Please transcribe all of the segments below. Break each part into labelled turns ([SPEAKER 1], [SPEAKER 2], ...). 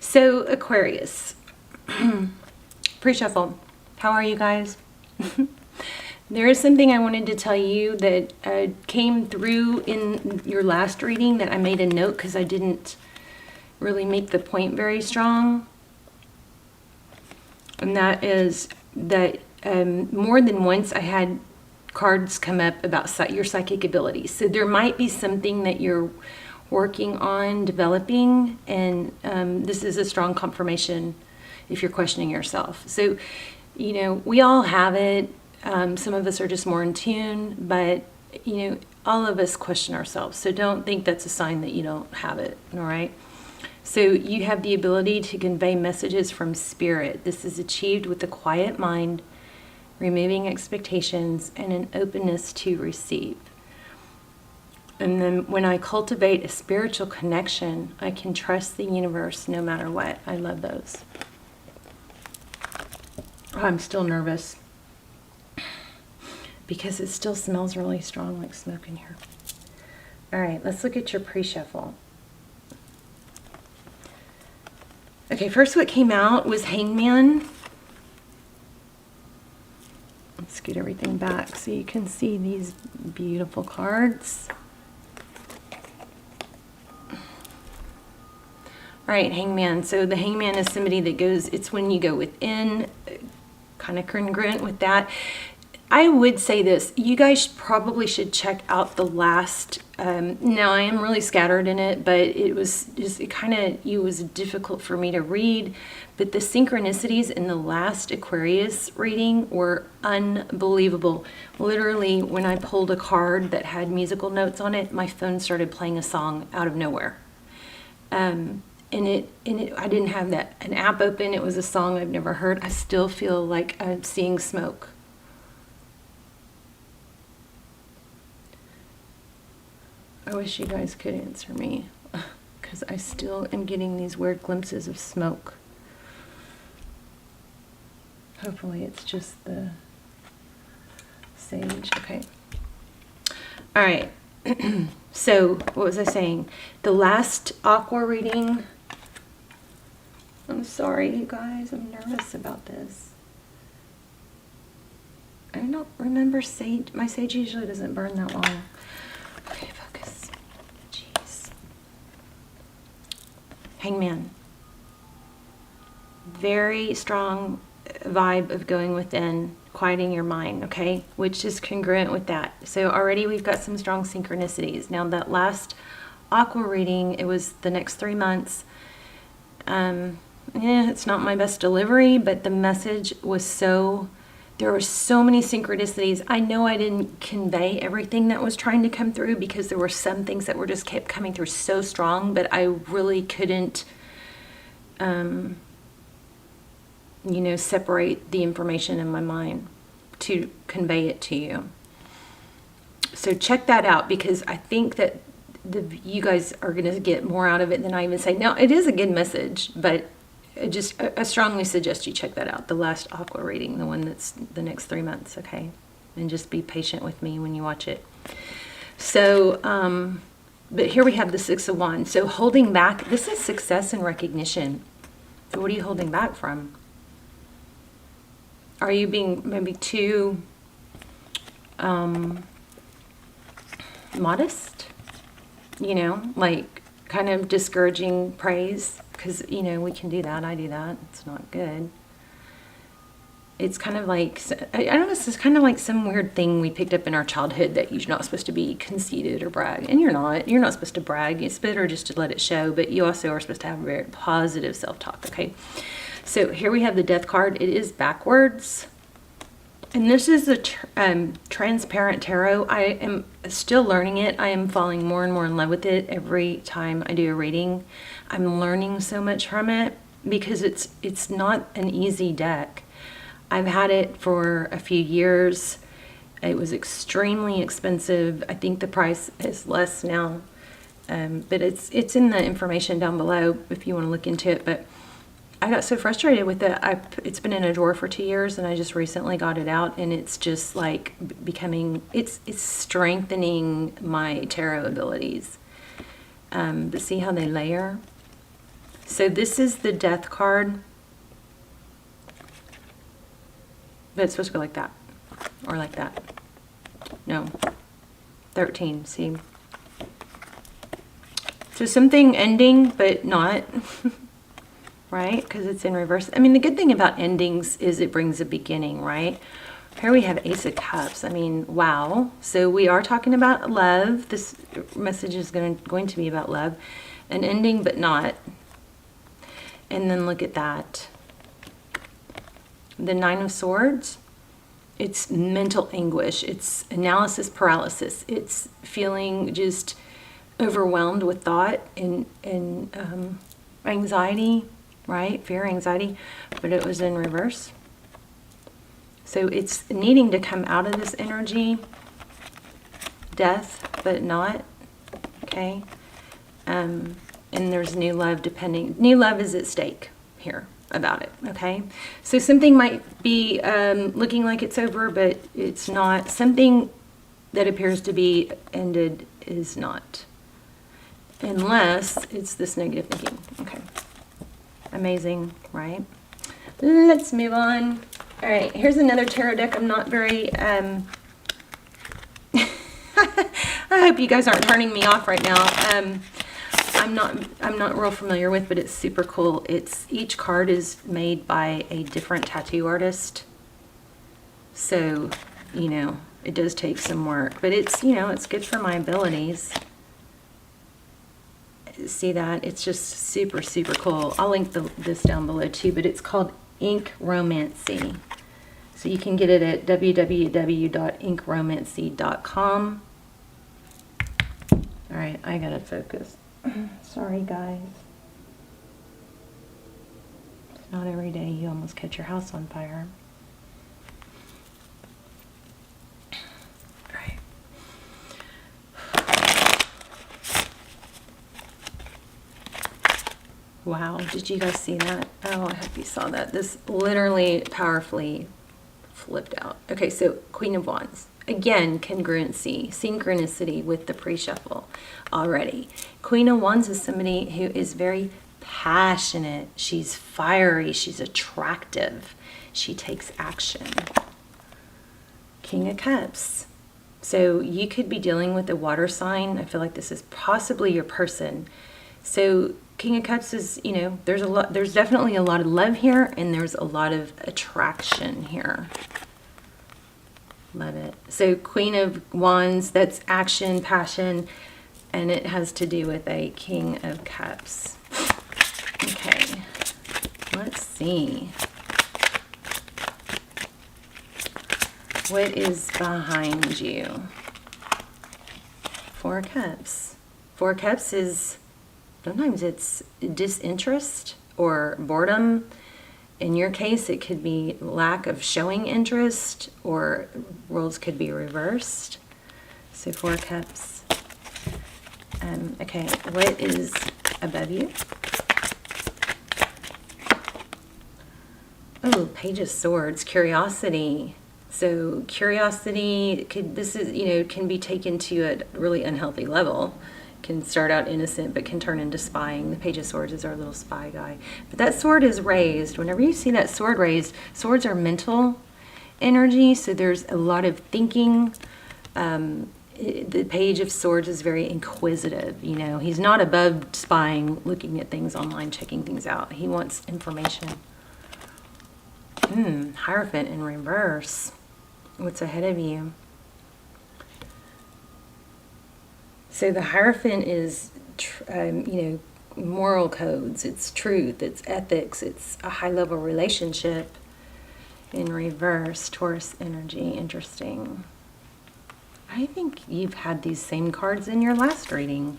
[SPEAKER 1] So Aquarius, pre-shuffle, how are you guys? There is something I wanted to tell you that came through in your last reading that I made a note because I didn't really make the point very strong. And that is that more than once I had cards come up about your psychic abilities. So there might be something that you're working on developing, and this is a strong confirmation if you're questioning yourself. So, you know, we all have it. Some of us are just more in tune, but, you know, all of us question ourselves. So don't think that's a sign that you don't have it, all right? So you have the ability to convey messages from spirit. This is achieved with a quiet mind, removing expectations, and an openness to receive. And then when I cultivate a spiritual connection, I can trust the universe no matter what. I love those. Oh, I'm still nervous because it still smells really strong like smoke in here. All right, let's look at your pre-shuffle. Okay, first what came out was Hangman. Let's scoot everything back so you can see these beautiful cards. All right, Hangman. So the Hangman is somebody that goes, it's when you go within, kind of congruent with that. I would say this, you guys probably should check out the last, now I am really scattered in it, but it was just, it was difficult for me to read, but the synchronicities in the last Aquarius reading were unbelievable. Literally, when I pulled a card that had musical notes on it, my phone started playing a song out of nowhere. I didn't have an app open. It was a song I've never heard. I still feel like I'm seeing smoke. I wish you guys could answer me because I still am getting these weird glimpses of smoke. Hopefully it's just the sage. Okay. All right. So what was I saying? The last aqua reading. I'm sorry, you guys. I'm nervous about this. I don't remember sage. My sage usually doesn't burn that long. Okay, focus. Jeez. Hangman. Very strong vibe of going within, quieting your mind, okay? Which is congruent with that. So already we've got some strong synchronicities. Now that last aqua reading, it was the next 3 months. It's not my best delivery, but the message was there were so many synchronicities. I know I didn't convey everything that was trying to come through because there were some things that were just kept coming through so strong, but I really couldn't, separate the information in my mind to convey it to you. So check that out because I think that you guys are going to get more out of it than I even say. Now, it is a good message, but I strongly suggest you check that out. The last aqua reading, the one that's the next 3 months, okay? And just be patient with me when you watch it. So, but here we have the Six of Wands. So holding back, this is success and recognition. So what are you holding back from? Are you being maybe too modest? Like kind of discouraging praise? Because, we can do that. I do that. It's not good. It's kind of like, I don't know, it's kind of like some weird thing we picked up in our childhood that you're not supposed to be conceited or brag. And you're not. You're not supposed to brag. It's better just to let it show. But you also are supposed to have a very positive self-talk, okay? So here we have the Death card. It is backwards. And this is the transparent tarot. I am still learning it. I am falling more and more in love with it every time I do a reading. I'm learning so much from it because it's not an easy deck. I've had it for a few years. It was extremely expensive. I think the price is less now, but it's in the information down below if you want to look into it. But I got so frustrated with it. It's been in a drawer for 2 years, and I just recently got it out, and it's just like becoming, it's strengthening my tarot abilities. But see how they layer? So this is the death card. But it's supposed to go like that. Or like that. No. 13, see? So something ending, but not. Right? Because it's in reverse. I mean, the good thing about endings is it brings a beginning, right? Here we have Ace of Cups. I mean, wow. So we are talking about love. This message is going to be about love. An ending, but not. And then look at that. The Nine of Swords. It's mental anguish. It's analysis paralysis. It's feeling just overwhelmed with thought and anxiety, right? Fear, anxiety. But it was in reverse. So it's needing to come out of this energy, death, but not, okay? And there's new love new love is at stake here about it, okay? So something might be looking like it's over, but it's not. Something that appears to be ended is not. Unless it's this negative thinking, okay? Amazing, right? Let's move on. All right, here's another tarot deck. I'm not very, I hope you guys aren't turning me off right now. I'm not real familiar with, but it's super cool. Each card is made by a different tattoo artist. So, you know, it does take some work, but it's, you know, it's good for my abilities. See that? It's just super, super cool. I'll link this down below too, but it's called Ink Romancy. So you can get it at www.inkromancy.com. All right, I gotta focus. Sorry, guys. It's not every day you almost catch your house on fire. All right. Wow, did you guys see that? Oh, I hope you saw that. This literally powerfully flipped out. Okay, so Queen of Wands. Again, congruency, synchronicity with the pre-shuffle already. Queen of Wands is somebody who is very passionate. She's fiery. She's attractive. She takes action. King of Cups. So you could be dealing with a water sign. I feel like this is possibly your person. So King of Cups is, you know, there's definitely a lot of love here, and there's a lot of attraction here. Love it. So Queen of Wands, that's action, passion, and it has to do with a King of Cups. Okay, let's see. What is behind you? Four of Cups. Four of Cups is, sometimes it's disinterest or boredom. In your case, it could be lack of showing interest, or roles could be reversed. So Four of Cups. Okay, what is above you? Oh, Page of Swords, curiosity. So curiosity can be taken to a really unhealthy level. Can start out innocent, but can turn into spying. The Page of Swords is our little spy guy. But that sword is raised. Whenever you see that sword raised, swords are mental energy, so there's a lot of thinking. The Page of Swords is very inquisitive, you know. He's not above spying, looking at things online, checking things out. He wants information. Hierophant in reverse. What's ahead of you? So the Hierophant is, moral codes. It's truth. It's ethics. It's a high-level relationship. In reverse, Taurus energy. Interesting. I think you've had these same cards in your last reading.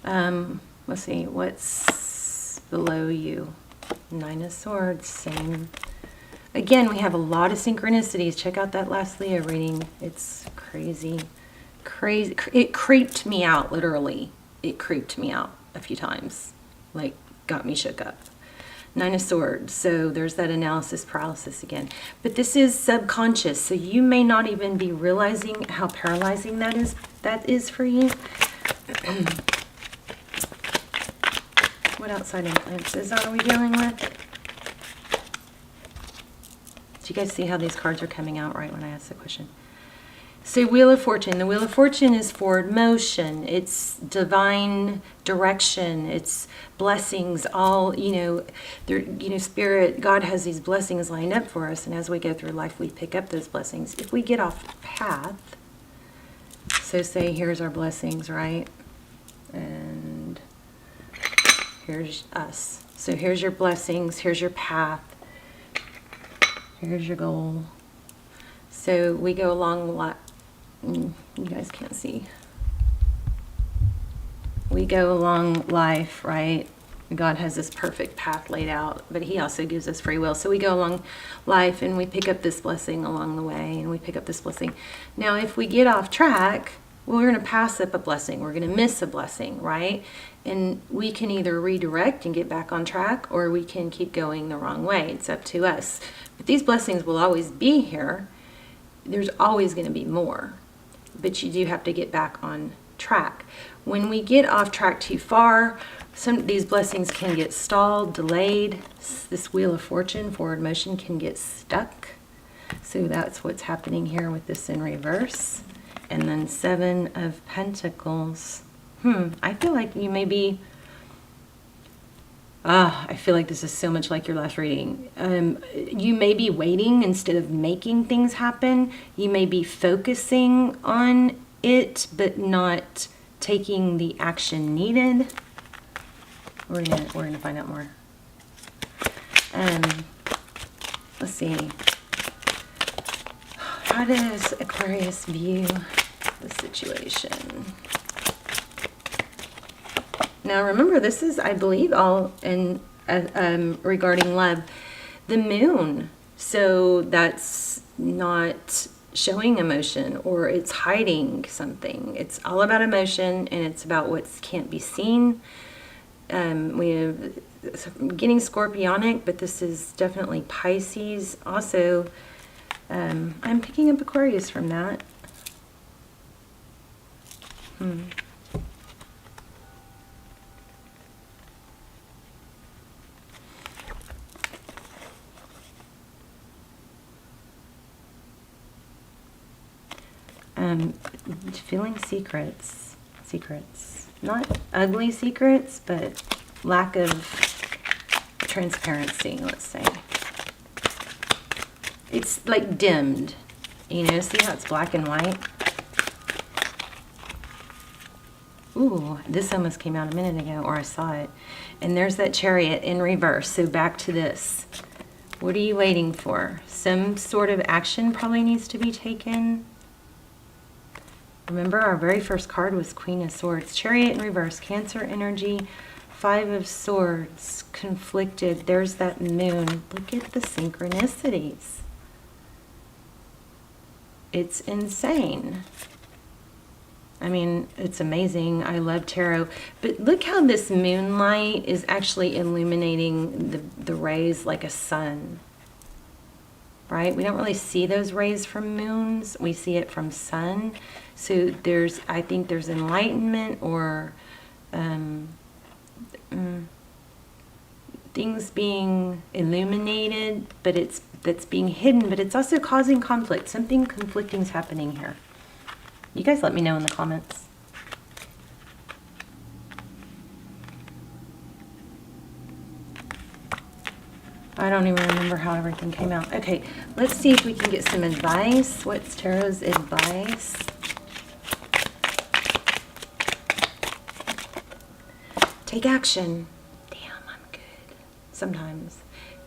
[SPEAKER 1] Let's see. What's below you? Nine of Swords. Same. Again, we have a lot of synchronicities. Check out that last Leo reading. It's crazy. Crazy. It creeped me out, literally. It creeped me out a few times. Like, got me shook up. Nine of Swords. So there's that analysis paralysis again. But this is subconscious, so you may not even be realizing how paralyzing that is for you. What outside influences are we dealing with? Do you guys see how these cards are coming out right when I ask the question? So Wheel of Fortune. The Wheel of Fortune is forward motion. It's divine direction. It's blessings. All, Spirit, God has these blessings lined up for us. And as we go through life, we pick up those blessings. If we get off path, so say here's our blessings, right? And here's us. So here's your blessings. Here's your path. Here's your goal. So we go along a lot. You guys can't see. We go along life, right? God has this perfect path laid out, but he also gives us free will. So we go along life and we pick up this blessing along the way, and we pick up this blessing. Now, if we get off track, well, we're going to pass up a blessing. We're going to miss a blessing, right? And we can either redirect and get back on track, or we can keep going the wrong way. It's up to us. But these blessings will always be here. There's always going to be more. But you do have to get back on track. When we get off track too far, some of these blessings can get stalled, delayed. This Wheel of Fortune, forward motion, can get stuck. So that's what's happening here with this in reverse. And then Seven of Pentacles. I feel like you may be... I feel like this is so much like your last reading. You may be waiting instead of making things happen. You may be focusing on it, but not taking the action needed. We're gonna find out more. Let's see. How does Aquarius view the situation? Now remember, this is, I believe, all in regarding love. The moon, so that's not showing emotion, or it's hiding something. It's all about emotion, and it's about what can't be seen. We have getting scorpionic, but this is definitely Pisces. Also, I'm picking up Aquarius from that. Feeling secrets. Not ugly secrets, but lack of transparency, let's say. It's like dimmed, see how it's black and white? Ooh, this almost came out a minute ago, or I saw it. And there's that Chariot in reverse, so back to this. What are you waiting for? Some sort of action probably needs to be taken. Remember, our very first card was Queen of Swords. Chariot in reverse, Cancer energy, Five of Swords, conflicted. There's that moon. Look at the synchronicities. It's insane. I mean, it's amazing. I love tarot. But look how this moonlight is actually illuminating the rays like a sun. Right? We don't really see those rays from moons. We see it from sun. So I think there's enlightenment, or things being illuminated, but that's being hidden, but it's also causing conflict. Something conflicting is happening here. You guys let me know in the comments. I don't even remember how everything came out. Okay, let's see if we can get some advice. What's Tarot's advice? Take action. Damn, I'm good. Sometimes.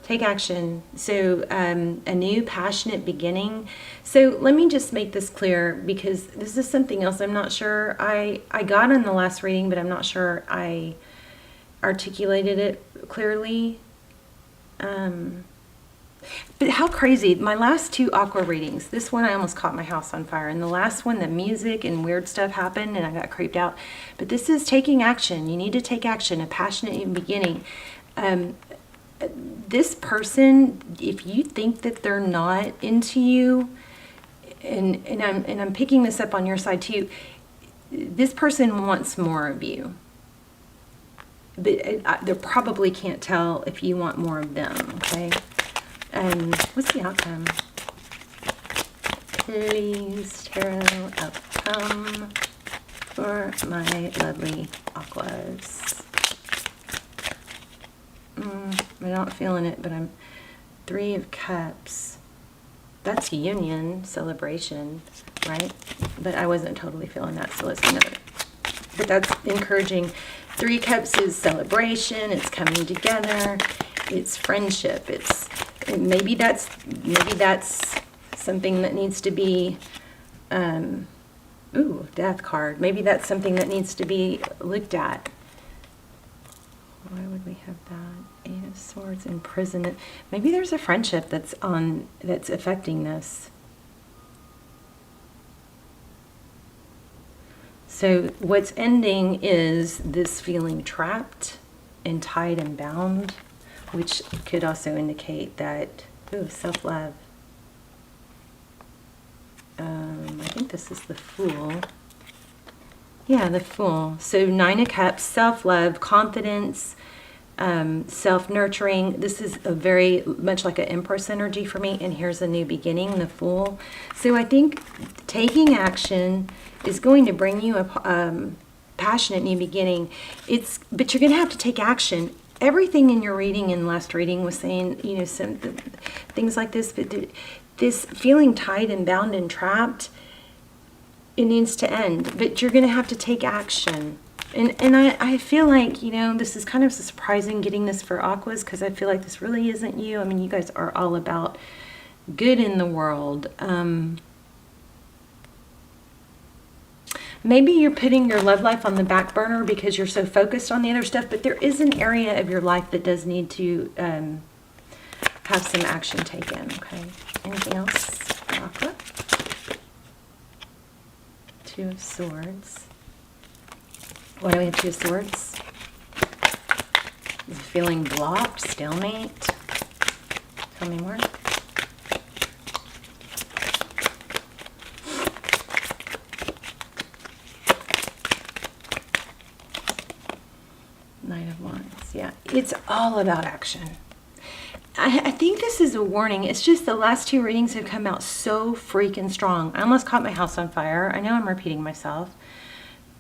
[SPEAKER 1] Take action. So a new passionate beginning. So let me just make this clear, because this is something else I'm not sure I got in the last reading, but I'm not sure I articulated it clearly. But how crazy, my last two aqua readings, this one I almost caught my house on fire, and the last one, the music and weird stuff happened and I got creeped out. But this is taking action. You need to take action, a passionate beginning. This person, if you think that they're not into you, and I'm picking this up on your side too, this person wants more of you. they probably can't tell if you want more of them, okay? And what's the outcome? Please, tarot, outcome for my lovely Aquas. I'm not feeling it, but I'm 3 of Cups. That's union, celebration, right? But I wasn't totally feeling that, so let's know. But that's encouraging. 3 Cups is celebration, it's coming together, it's friendship, maybe that's something that needs to be, ooh, Death card. Maybe that's something that needs to be looked at. Why would we have that? 8 of Swords, imprisonment. Maybe there's a friendship that's affecting this. So what's ending is this feeling trapped and tied and bound, which could also indicate that, ooh, self-love. I think this is the Fool. Yeah, the Fool. So 9 of Cups, self-love, confidence, self-nurturing. This is a very much like an Empress energy for me, and here's a new beginning, the Fool. So I think taking action is going to bring you a passionate new beginning. But you're going to have to take action. Everything in your reading and last reading was saying, you know, some things like this, but this feeling tied and bound and trapped, it needs to end, but you're going to have to take action. And I feel like, you know, this is kind of surprising getting this for Aquas, because I feel like this really isn't you. I mean, you guys are all about good in the world. Maybe you're putting your love life on the back burner because you're so focused on the other stuff, but there is an area of your life that does need to have some action taken, okay? Anything else for Aqua? 2 of Swords. Why do we have 2 of Swords? Is it feeling blocked? Stalemate? Tell me more. Knight of Wands. Yeah, it's all about action. I think this is a warning. It's just the last 2 readings have come out so freaking strong. I almost caught my house on fire. I know I'm repeating myself.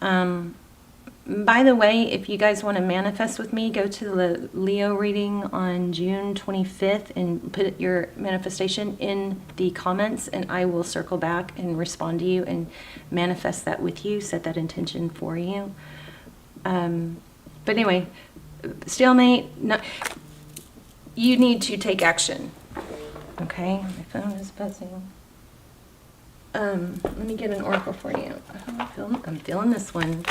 [SPEAKER 1] By the way, if you guys want to manifest with me, go to the Leo reading on June 25th and put your manifestation in the comments, and I will circle back and respond to you and manifest that with you, set that intention for you. But anyway, stalemate, you need to take action. Okay, my phone is buzzing. Let me get an oracle for you. I'm feeling this one.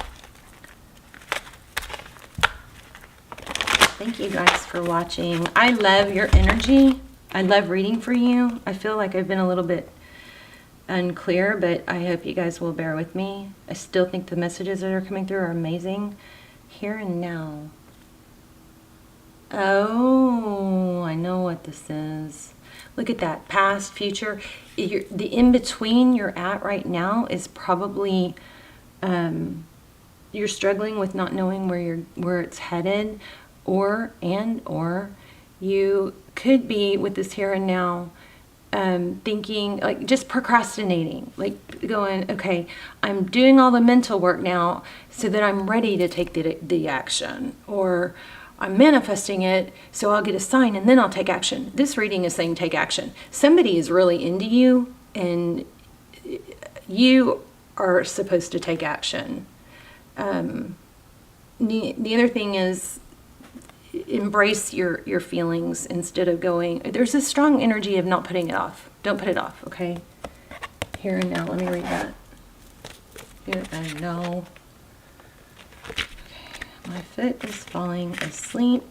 [SPEAKER 1] Thank you guys for watching. I love your energy. I love reading for you. I feel like I've been a little bit unclear, but I hope you guys will bear with me. I still think the messages that are coming through are amazing. Here and now. Oh, I know what this is. Look at that. Past, future. The in-between you're at right now is probably you're struggling with not knowing where it's headed, or you could be with this here and now thinking, like, just procrastinating, like going, okay, I'm doing all the mental work now so that I'm ready to take the action, or I'm manifesting it so I'll get a sign and then I'll take action. This reading is saying take action. Somebody is really into you and you are supposed to take action. The other thing is embrace your feelings instead of going, there's a strong energy of not putting it off. Don't put it off, okay? Here and now, let me read that. Here and now. My foot is falling asleep.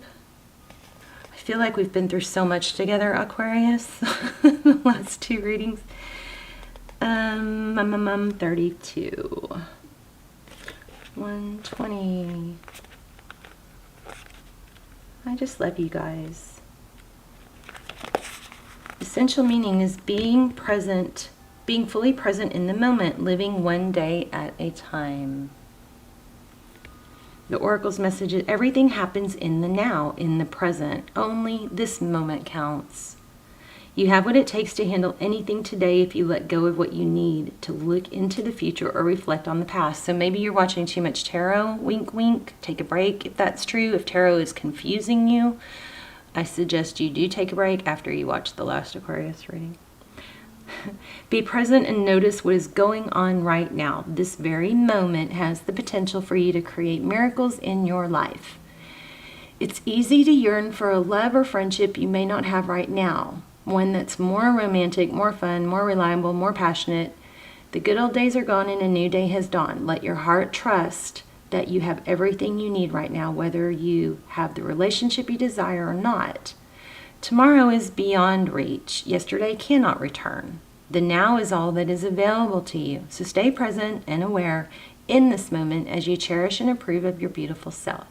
[SPEAKER 1] I feel like we've been through so much together, Aquarius. The last 2 readings. 32. 120. I just love you guys. Essential meaning is being present, being fully present in the moment, living one day at a time. The Oracle's message is everything happens in the now, in the present. Only this moment counts. You have what it takes to handle anything today if you let go of what you need to look into the future or reflect on the past. So maybe you're watching too much tarot. Wink, wink. Take a break if that's true. If tarot is confusing you, I suggest you do take a break after you watch the last Aquarius reading. Be present and notice what is going on right now. This very moment has the potential for you to create miracles in your life. It's easy to yearn for a love or friendship you may not have right now. One that's more romantic, more fun, more reliable, more passionate. The good old days are gone and a new day has dawned. Let your heart trust that you have everything you need right now, whether you have the relationship you desire or not. Tomorrow is beyond reach. Yesterday cannot return. The now is all that is available to you. So stay present and aware in this moment as you cherish and approve of your beautiful self.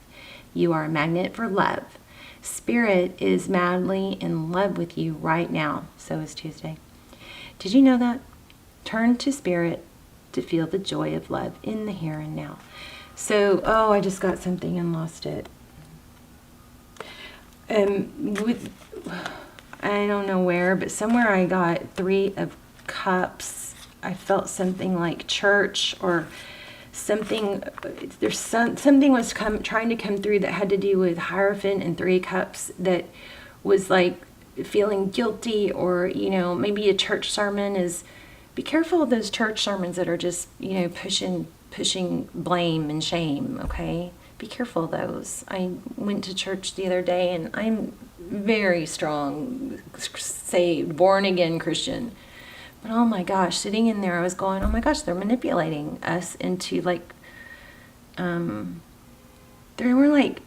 [SPEAKER 1] You are a magnet for love. Spirit is madly in love with you right now. So is Tuesday. Did you know that? Turn to Spirit to feel the joy of love in the here and now. So, I just got something and lost it. I don't know where, but somewhere I got 3 of Cups. I felt something like church or something. There's something was trying to come through that had to do with Hierophant and 3 Cups, that was like feeling guilty, or maybe a church sermon is. Be careful of those church sermons that are just pushing blame and shame. Okay, be careful of those. I went to church the other day, and I'm very strong, saved, born again Christian. But oh my gosh, sitting in there, I was going, oh my gosh, they're manipulating us into they were like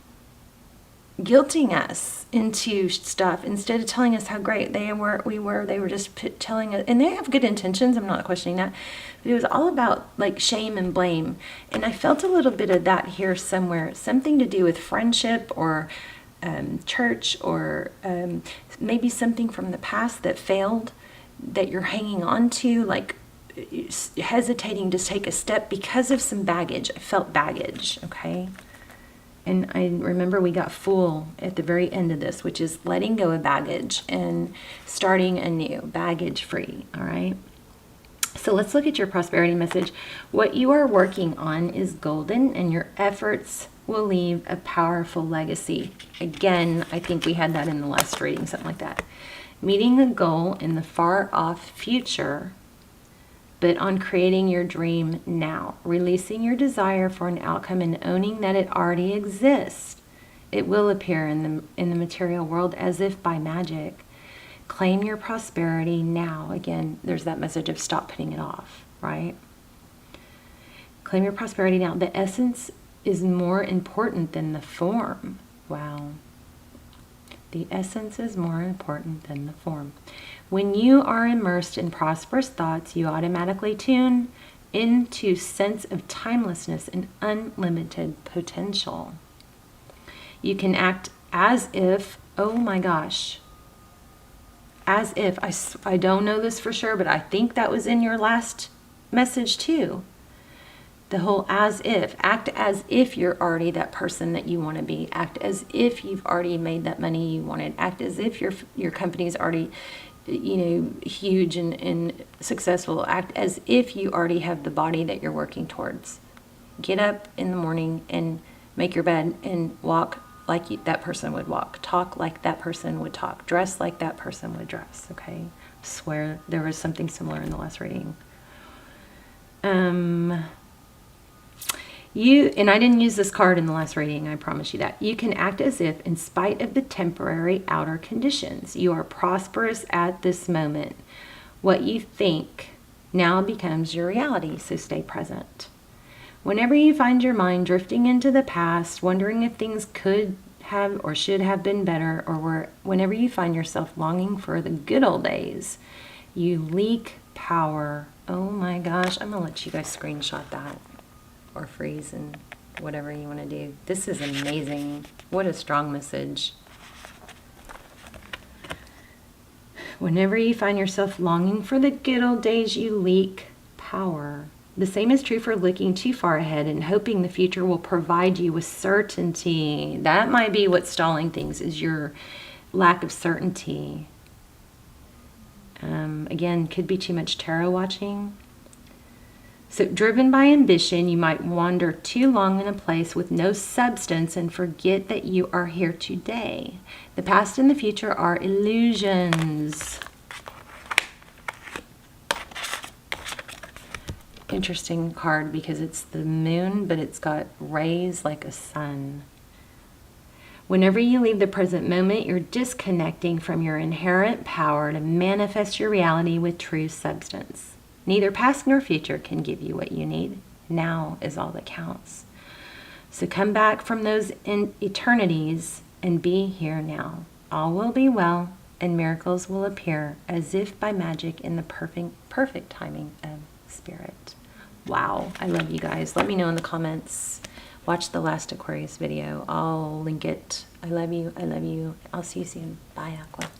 [SPEAKER 1] guilting us into stuff instead of telling us how great they were just telling us, and they have good intentions, I'm not questioning that, but it was all about like shame and blame. And I felt a little bit of that here somewhere, something to do with friendship or church, or maybe something from the past that failed, that you're hanging on to, like hesitating to take a step because of some baggage. I felt baggage, okay? And I remember we got Fool at the very end of this, which is letting go of baggage and starting anew, baggage free, all right? So let's look at your prosperity message. What you are working on is golden, and your efforts will leave a powerful legacy. Again, I think we had that in the last reading, something like that. Meeting a goal in the far off future, but on creating your dream now, releasing your desire for an outcome and owning that it already exists. It will appear in the material world as if by magic. Claim your prosperity now. Again, there's that message of stop putting it off, right? Claim your prosperity now. The essence is more important than the form. Wow. The essence is more important than the form. When you are immersed in prosperous thoughts, you automatically tune into sense of timelessness and unlimited potential. You can act as if, oh my gosh, as if, I don't know this for sure, but I think that was in your last message too. The whole as if, act as if you're already that person that you want to be. Act as if you've already made that money you wanted. Act as if your company is already, huge and successful. Act as if you already have the body that you're working towards. Get up in the morning and make your bed and walk like that person would walk. Talk like that person would talk. Dress like that person would dress, okay? I swear there was something similar in the last reading. And I didn't use this card in the last reading, I promise you that. You can act as if, in spite of the temporary outer conditions, you are prosperous at this moment. What you think now becomes your reality, so stay present. Whenever you find your mind drifting into the past, wondering if things could have or should have been better, or whenever you find yourself longing for the good old days, you leak power. Oh my gosh, I'm going to let you guys screenshot that. Or freeze and whatever you want to do. This is amazing. What a strong message. Whenever you find yourself longing for the good old days, you leak power. The same is true for looking too far ahead and hoping the future will provide you with certainty. That might be what's stalling things, is your lack of certainty. Again, could be too much tarot watching. So, driven by ambition, you might wander too long in a place with no substance and forget that you are here today. The past and the future are illusions. Interesting card because it's the moon, but it's got rays like a sun. Whenever you leave the present moment, you're disconnecting from your inherent power to manifest your reality with true substance. Neither past nor future can give you what you need. Now is all that counts. So come back from those eternities and be here now. All will be well, and miracles will appear as if by magic in the perfect timing of Spirit. Wow, I love you guys. Let me know in the comments. Watch the last Aquarius video. I'll link it. I love you. I love you. I'll see you soon. Bye, Aqua.